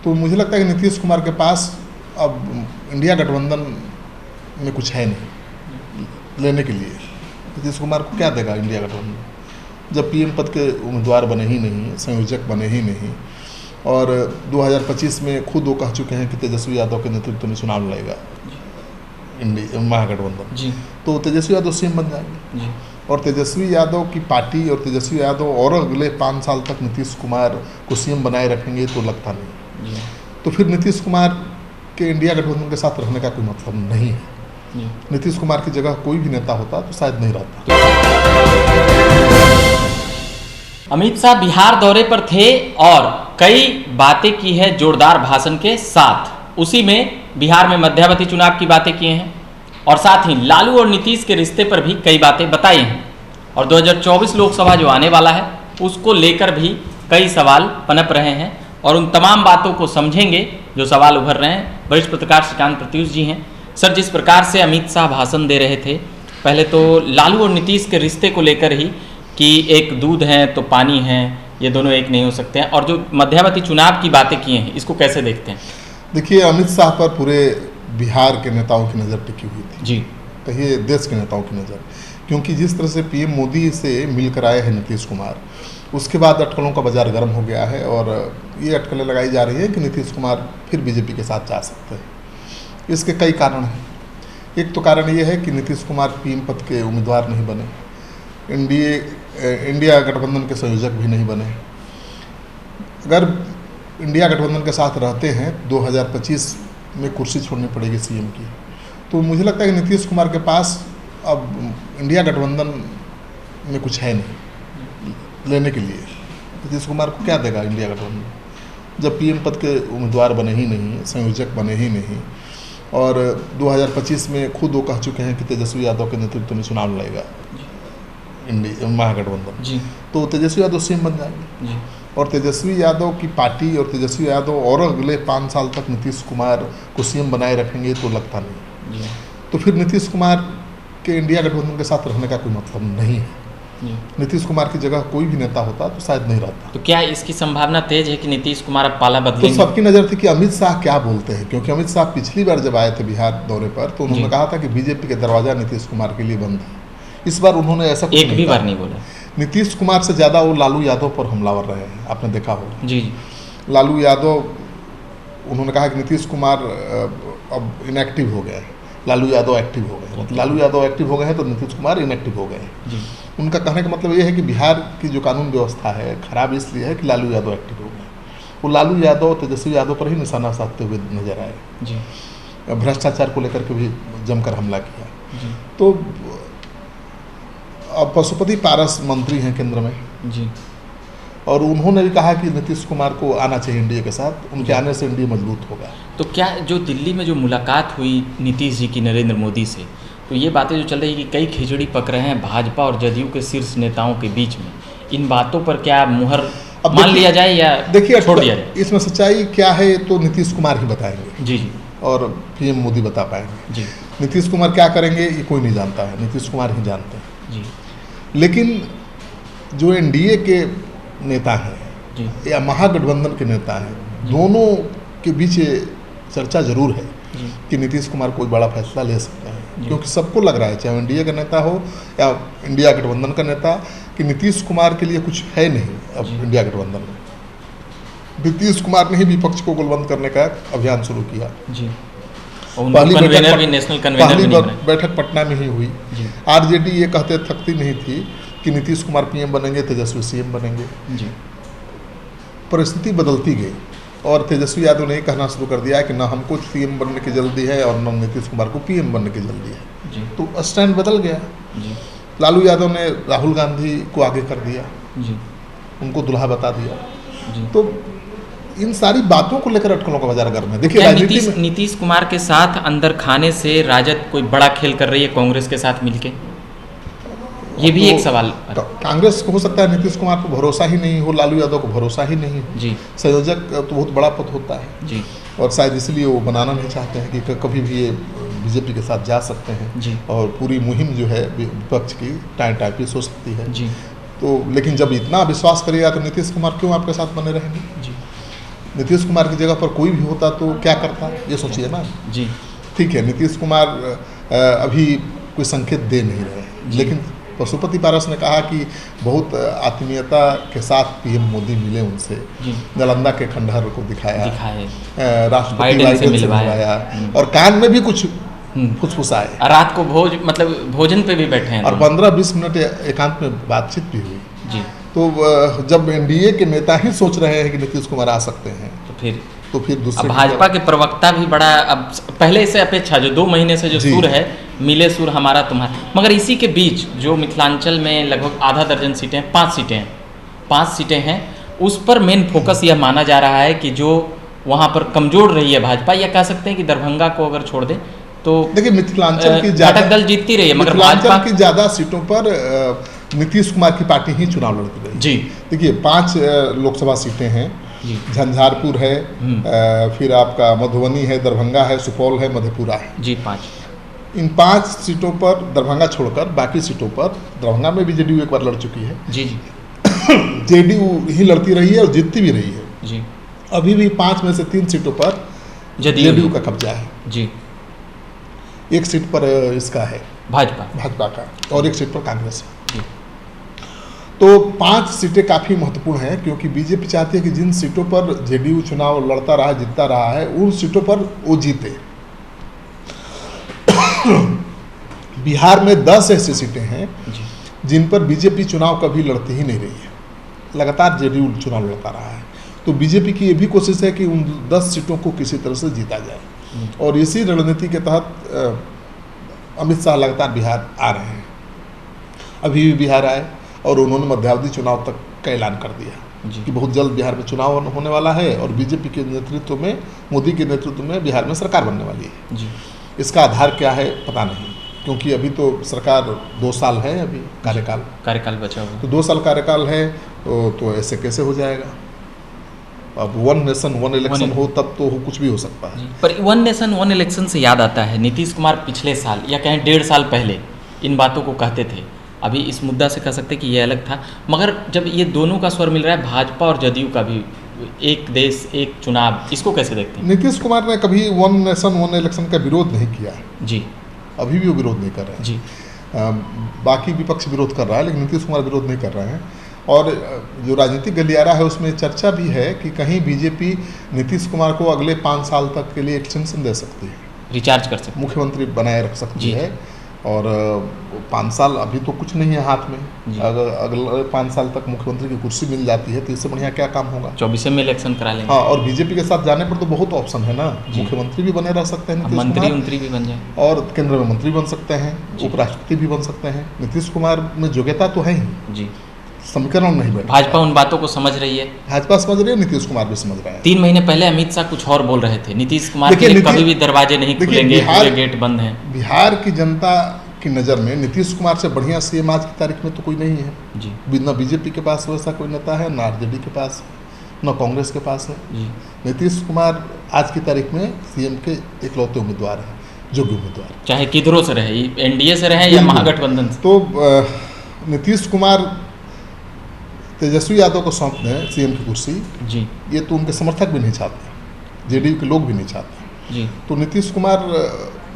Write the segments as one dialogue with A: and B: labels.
A: तो मुझे लगता है कि नीतीश कुमार के पास अब इंडिया गठबंधन में कुछ है नहीं लेने के लिए। नीतीश कुमार को क्या देगा इंडिया गठबंधन जब पीएम पद के उम्मीदवार बने ही नहीं, संयोजक बने ही नहीं, और 2025 में खुद वो कह चुके हैं कि तेजस्वी यादव के नेतृत्व में चुनाव लड़ेगा इंडिया महागठबंधन जी। तो तेजस्वी यादव सीएम बन जाएंगे जी। और तेजस्वी यादव की पार्टी और तेजस्वी यादव और अगले 5 साल तक नीतीश कुमार को सीएम बनाए रखेंगे तो लगता नहीं जी। तो फिर नीतीश कुमार के इंडिया गठबंधन के साथ रहने का कोई मतलब नहीं है जी। नीतीश कुमार की जगह कोई भी नेता होता तो शायद नहीं रहता।
B: अमित शाह बिहार दौरे पर थे और कई बातें की है जोरदार भाषण के साथ। उसी में बिहार में मध्यावधि चुनाव की बातें किए हैं और साथ ही लालू और नीतीश के रिश्ते पर भी कई बातें बताई हैं और 2024 लोकसभा जो आने वाला है उसको लेकर भी कई सवाल पनप रहे हैं और उन तमाम बातों को समझेंगे जो सवाल उभर रहे हैं। वरिष्ठ पत्रकार श्रीकांत प्रत्युष जी हैं। सर, जिस प्रकार से अमित शाह भाषण दे रहे थे, पहले तो लालू और नीतीश के रिश्ते को लेकर ही कि एक दूध है तो पानी है, ये दोनों एक नहीं हो सकते हैं, और जो मध्यावधि चुनाव की बातें किए हैं इसको कैसे देखते हैं?
A: देखिए, अमित शाह पर पूरे बिहार के नेताओं की नज़र टिकी हुई थी
B: जी,
A: कहिए देश के नेताओं की नज़र, क्योंकि जिस तरह से पीएम मोदी से मिलकर आए हैं नीतीश कुमार, उसके बाद अटकलों का बाजार गर्म हो गया है और ये अटकलें लगाई जा रही है कि नीतीश कुमार फिर बीजेपी के साथ जा सकते हैं। इसके कई कारण हैं। एक तो कारण ये है कि नीतीश कुमार पीएम पद के उम्मीदवार नहीं बने, इंडिया गठबंधन के संयोजक भी नहीं बने। अगर इंडिया गठबंधन के साथ रहते हैं 2025 में कुर्सी छोड़नी पड़ेगी सीएम की, तो मुझे लगता है कि नीतीश कुमार के पास अब इंडिया गठबंधन में कुछ है नहीं लेने के लिए। नीतीश कुमार को क्या देगा इंडिया गठबंधन जब पीएम पद के उम्मीदवार बने ही नहीं, संयोजक बने ही नहीं, और 2025 में खुद वो कह चुके हैं कि तेजस्वी यादव के नेतृत्व में चुनाव लड़ेगा इंडिया महागठबंधन जी। तो तेजस्वी यादव सीएम बन जाएंगे जी। और तेजस्वी यादव की पार्टी और तेजस्वी यादव और अगले 5 साल तक नीतीश कुमार को सीएम बनाए रखेंगे तो लगता नहीं जी। तो फिर नीतीश कुमार के इंडिया गठबंधन के साथ रहने का कोई मतलब नहीं है। नीतीश कुमार की जगह कोई भी नेता होता तो शायद नहीं रहता।
B: तो क्या इसकी संभावना तेज है कि नीतीश कुमार अब पाला बदलेंगे?
A: तो सबकी नज़र थी कि अमित शाह क्या बोलते हैं, क्योंकि अमित शाह पिछली बार जब आए थे बिहार दौरे पर तो उन्होंने कहा था कि बीजेपी के दरवाजा नीतीश कुमार के लिए बंद है। इस बार उन्होंने ऐसा
B: एक भी बार नहीं बोला।
A: नीतीश कुमार से ज़्यादा वो लालू यादव पर हमलावर रहे हैं, आपने देखा हो
B: जी।
A: लालू यादव, उन्होंने कहा कि नीतीश कुमार अब इनएक्टिव हो गए, लालू यादव एक्टिव हो गए। मतलब लालू यादव एक्टिव हो गए हैं तो नीतीश कुमार इनएक्टिव हो गए हैं। उनका कहने का मतलब ये है कि बिहार की जो कानून व्यवस्था है खराब इसलिए है कि लालू यादव एक्टिव हो गए। वो लालू यादव तेजस्वी यादव पर ही निशाना साधते हुए नजर आए जी। भ्रष्टाचार को लेकर के भी जमकर हमला किया जी। तो अब पशुपति पारस मंत्री हैं केंद्र में जी, और उन्होंने भी कहा कि नीतीश कुमार को आना चाहिए इंडिया के साथ, उनके आने से इंडिया मजबूत होगा।
B: तो क्या जो दिल्ली में जो मुलाकात हुई नीतीश जी की नरेंद्र मोदी से, तो ये बातें जो चल रही है कि कई खिचड़ी पक रहे हैं भाजपा और जदयू के शीर्ष नेताओं के बीच में, इन बातों पर क्या मुहर मान लिया जाए या
A: देखिए
B: छोड़ दिया जाए?
A: इसमें सच्चाई क्या है तो नीतीश कुमार ही बताएंगे
B: जी जी,
A: और पीएम मोदी बता पाएंगे जी। नीतीश कुमार क्या करेंगे ये कोई नहीं जानता है, नीतीश कुमार ही जानते हैं जी। लेकिन जो एनडीए के नेता हैं या महागठबंधन के नेता हैं, दोनों के बीच ये चर्चा जरूर है कि नीतीश कुमार कोई बड़ा फैसला ले सकते हैं, क्योंकि सबको लग रहा है, चाहे एनडीए का नेता हो या इंडिया गठबंधन का नेता, कि नीतीश कुमार के लिए कुछ है नहीं अब इंडिया गठबंधन में। नीतीश कुमार ने ही विपक्ष को गोलबंद करने का अभियान शुरू किया जी। पहली बैठक पटना में ही हुई। आरजेडी ये कहते थकती नहीं थी कि नीतीश कुमार पीएम बनेंगे, तेजस्वी सीएम बनेंगे जी। परिस्थिति बदलती गई और तेजस्वी यादव ने कहना शुरू कर दिया कि ना हमको सीएम बनने की जल्दी है और न नीतीश कुमार को पीएम बनने की जल्दी है जी। तो स्टैंड बदल गया जी। लालू यादव ने राहुल गांधी को आगे कर दिया जी, उनको दुल्हा बता दिया जी। तो इन सारी बातों को लेकर अटकलों का बाजार गर्म है। देखिए,
B: नीतीश कुमार के साथ अंदर खाने से राजद कोई बड़ा खेल कर रही है कांग्रेस के साथ मिलके, ये भी एक सवाल।
A: कांग्रेस को हो सकता है नीतीश कुमार पर भरोसा ही नहीं हो, लालू यादव को भरोसा ही नहीं हो जी। संयोजक तो बहुत बड़ा पद होता है जी, और शायद इसलिए वो बनाना नहीं चाहते हैं कि कभी भी ये बीजेपी के साथ जा सकते हैं जी। और पूरी मुहिम जो है विपक्ष की टाइपिस हो सकती है जी। तो लेकिन जब इतना विश्वास करिएगा तो नीतीश कुमार क्यों आपके साथ बने रहेंगे जी। नीतीश कुमार की जगह पर कोई भी होता तो क्या करता, ये सोचिए ना।
B: जी
A: ठीक है, नीतीश कुमार अभी कोई संकेत दे नहीं रहे, लेकिन पशुपति पारस ने कहा कि बहुत आत्मीयता के साथ पीएम मोदी मिले उनसे, नालंदा के खंडहर को दिखाया, राष्ट्रपति बाइडेन से मिलवाया और कान में भी कुछ फुसफुसाए,
B: रात को भोजन पे भी बैठे हैं
A: और 15-20 मिनट एकांत में बातचीत भी हुई
B: जी।
A: तो जब एनडीए के नेता ही सोच रहे हैं कि नीतीश कुमार आ सकते हैं तो फिर दूसरे
B: भाजपा के प्रवक्ता भी बड़ा, अब पहले से अपेक्षा जो 2 महीने से जो सुर है, मिले सुर हमारा तुम्हारा, मगर इसी के बीच जो मिथिलांचल में लगभग आधा दर्जन सीटें, 5 सीटें हैं, उस पर मेन फोकस यह माना जा रहा है कि जो वहाँ पर कमजोर रही है भाजपा, या कह सकते हैं कि दरभंगा को अगर छोड़ दे तो
A: देखिए मिथिलांचल की
B: घटक दल जीतती रही है, मगर भाजपा
A: की ज़्यादा सीटों पर नीतीश कुमार की पार्टी ही चुनाव लड़ती रही
B: जी।
A: देखिए 5 लोकसभा सीटें हैं, झंझारपुर है, फिर आपका मधुबनी है, दरभंगा है, सुपौल है, मधेपुरा है
B: जी, 5।
A: इन 5 सीटों पर दरभंगा छोड़कर बाकी सीटों पर, दरभंगा में भी जेडीयू एक बार लड़ चुकी है
B: जी
A: जेडीयू ही लड़ती रही है और जीतती भी रही है
B: जी।
A: अभी भी 5 में से 3 सीटों पर जेडीयू का कब्जा है
B: जी।
A: 1 सीट पर इसका है भाजपा का और 1 सीट पर कांग्रेस है। तो 5 सीटें काफ़ी महत्वपूर्ण हैं, क्योंकि बीजेपी चाहती है कि जिन सीटों पर जेडीयू चुनाव लड़ता रहा, जीतता रहा है, उन सीटों पर वो जीते। बिहार में 10 ऐसी सीटें हैं जिन पर बीजेपी चुनाव कभी लड़ती ही नहीं रही है, लगातार जेडीयू चुनाव लड़ता रहा है। तो बीजेपी की ये भी कोशिश है कि उन 10 सीटों को किसी तरह से जीता जाए, और इसी रणनीति के तहत अमित शाह लगातार बिहार आ रहे हैं। अभी भी बिहार आए और उन्होंने मध्यावधि चुनाव तक का ऐलान कर दिया कि बहुत जल्द बिहार में चुनाव होने वाला है और बीजेपी के नेतृत्व में, मोदी के नेतृत्व में बिहार में सरकार बनने वाली है जी। इसका आधार क्या है पता नहीं, क्योंकि अभी तो सरकार 2 साल है, अभी कार्यकाल
B: बचा हुआ,
A: तो 2 साल कार्यकाल है, तो ऐसे कैसे हो जाएगा। अब 1 नेशन 1 इलेक्शन हो तब तो कुछ भी हो सकता है।
B: पर 1 नेशन 1 इलेक्शन से याद आता है, नीतीश कुमार पिछले साल या कहें 1.5 साल पहले इन बातों को कहते थे। अभी इस मुद्दा से कह सकते कि ये अलग था, मगर जब ये दोनों का स्वर मिल रहा है, भाजपा और जदयू का भी, एक देश एक चुनाव, इसको कैसे देखते हैं?
A: नीतीश कुमार ने कभी 1 नेशन 1 इलेक्शन का विरोध नहीं किया
B: जी,
A: अभी भी वो विरोध नहीं कर रहे हैं
B: जी।
A: बाकी विपक्ष विरोध कर रहा है, लेकिन नीतीश कुमार विरोध नहीं कर रहे हैं। और जो राजनीतिक गलियारा है उसमें चर्चा भी है कि कहीं बीजेपी नीतीश कुमार को अगले 5 साल तक के लिए एक्सटेंशन दे सकती है,
B: रिचार्ज कर सकती है,
A: मुख्यमंत्री बनाए रख सकती है। और 5 साल अभी तो कुछ नहीं है हाथ में, अगर अगले 5 साल तक मुख्यमंत्री की कुर्सी मिल जाती है तो इससे बढ़िया क्या काम होगा।
B: 24 में इलेक्शन करा लेंगे।
A: हाँ, और बीजेपी के साथ जाने पर तो बहुत ऑप्शन है ना, मुख्यमंत्री भी बने रह सकते हैं,
B: मंत्री भी बन जाए,
A: और केंद्र में मंत्री बन सकते हैं, उपराष्ट्रपति भी बन सकते हैं। नीतीश कुमार में योग्यता तो है ही जी, समीकरण नहीं बैठा।
B: भाजपा उन बातों को समझ रही है,
A: भाजपा समझ रही है, नीतीश कुमार भी समझ रहा है।
B: 3 महीने पहले अमित शाह कुछ और बोल रहे थे, नीतीश कुमार के लिए कभी भी दरवाजे नहीं खुलेंगे, पूरे गेट बंद हैं।
A: बिहार की जनता की नज़र में नीतीश कुमार से बढ़िया सीएम आज की तारीख में तो कोई नहीं है जी। न बीजेपी के पास वैसा कोई नेता है, न आरजेडी के पास, न कांग्रेस के पास है जी। नीतीश कुमार आज की तारीख में सीएम के इकलौते उम्मीदवार हैं, योग्य उम्मीदवार,
B: चाहे किधरों से रहे, एनडीए से रहे या महागठबंधन से।
A: तो नीतीश कुमार तेजस्वी यादव को सौंप दें सीएम की कुर्सी जी, ये तो उनके समर्थक भी नहीं चाहते, जेडीयू के लोग भी नहीं चाहते जी। तो नीतीश कुमार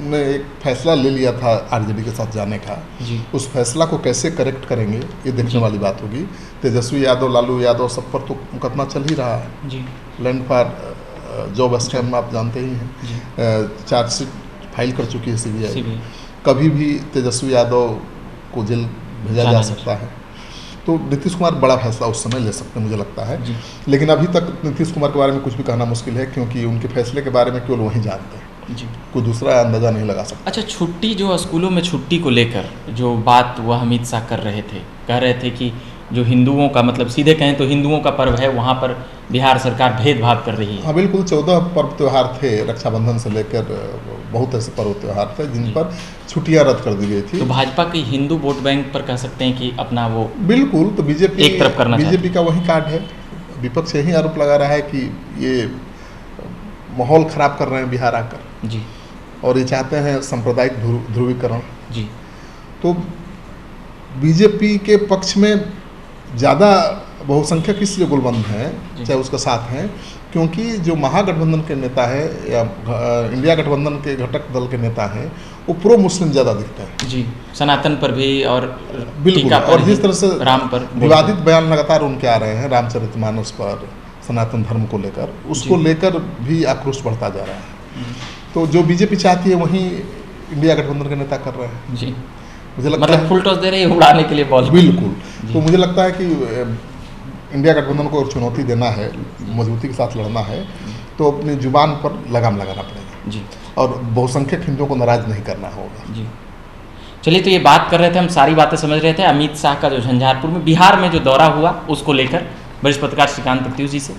A: ने एक फैसला ले लिया था आरजेडी के साथ जाने का जी। उस फैसला को कैसे करेक्ट करेंगे ये देखने वाली बात होगी। तेजस्वी यादव, लालू यादव सब पर तो मुकदमा चल ही रहा है जी। लैंड फॉर जॉब स्कैम आप जानते ही हैं, चार्जशीट फाइल कर चुकी है सीबीआई। कभी भी तेजस्वी यादव को जेल भेजा जा सकता है। तो नीतीश कुमार बड़ा फैसला उस समय ले सकते हैं मुझे लगता है, लेकिन अभी तक नीतीश कुमार के बारे में कुछ भी कहना मुश्किल है, क्योंकि उनके फैसले के बारे में केवल वही जानते हैं जी, कोई दूसरा अंदाजा नहीं लगा सकता।
B: अच्छा, छुट्टी, जो स्कूलों में छुट्टी को लेकर जो बात वह अमित शाह कर रहे थे, कह रहे थे कि जो हिंदुओं का, मतलब सीधे कहें तो हिंदुओं का पर्व है, वहाँ पर बिहार सरकार भेदभाव कर रही है।
A: हाँ बिल्कुल, 14 पर्व त्यौहार थे, रक्षाबंधन से लेकर बहुत ऐसे पर्व त्यौहार थे जिन पर छुट्टियां रद्द कर दी गई थी।
B: तो भाजपा की हिंदू वोट बैंक पर कह सकते हैं कि अपना वो
A: बिल्कुल, तो बीजेपी
B: एक तरफ करना,
A: बीजेपी का वही कार्ड है। विपक्ष यही आरोप लगा रहा है कि ये माहौल खराब कर रहे हैं बिहार आकर जी, और ये चाहते हैं सांप्रदायिक ध्रुवीकरण जी। तो बीजेपी के पक्ष में ज़्यादा बहुसंख्यक इसलिए गोलबंद हैं, चाहे उसका साथ हैं, क्योंकि जो महागठबंधन के नेता है या इंडिया गठबंधन के घटक दल के नेता हैं वो प्रो मुस्लिम ज़्यादा दिखते हैं।
B: जी, सनातन पर भी और
A: बिल्कुल,
B: टीका पर
A: और जिस तरह से
B: राम पर
A: विवादित बयान लगातार उनके आ रहे हैं रामचरितमानस पर, सनातन धर्म को लेकर, उसको लेकर भी आक्रोश बढ़ता जा रहा है। तो जो बीजेपी चाहती है वही इंडिया गठबंधन के नेता कर रहे हैं।
B: जी,
A: मुझे लगता
B: मतलब
A: है
B: फुल टॉस दे रहे हैं उड़ाने के लिए बॉल।
A: बिल्कुल। तो मुझे लगता है कि इंडिया गठबंधन को और चुनौती देना है, मजबूती के साथ लड़ना है, तो अपनी जुबान पर लगाम लगाना पड़ेगा
B: जी,
A: और बहुसंख्यक हिंदुओं को नाराज नहीं करना होगा।
B: जी। चलिए, तो ये बात कर रहे थे, हम सारी बातें समझ रहे थे अमित शाह का जो झंझारपुर में बिहार में जो दौरा हुआ उसको लेकर वरिष्ठ पत्रकार श्रीकांत प्रत्युष जी से।